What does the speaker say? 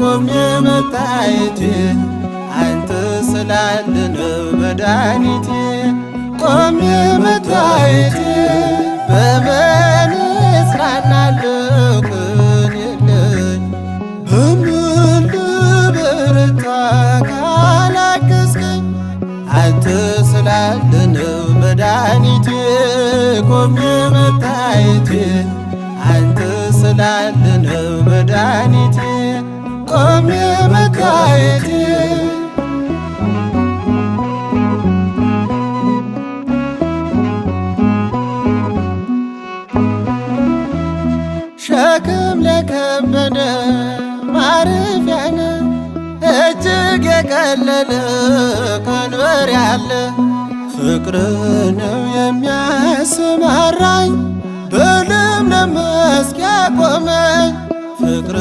ቆሜ መታየቴ አንተ ስላለ ነው መድኃኒቴ ቆሜ መታየቴ በምን እጽናናለሁ ቅን የለኝ በምን ልበረታ ካላገዝከኝ አንተ ስላለ ነው መድኃኒቴ ቆሜ መታየቴ አንተ ስላለ ነው መድኃኒቴ ቆሜ መታየቴ ሸክም ለከበደ ማረፊያ ነህ እጅግ የቀለለ ቀንበር ያለ ፍቅር ነው የሚያሰማራኝ በለምለም መስክ ያቆመኝ ፍቅር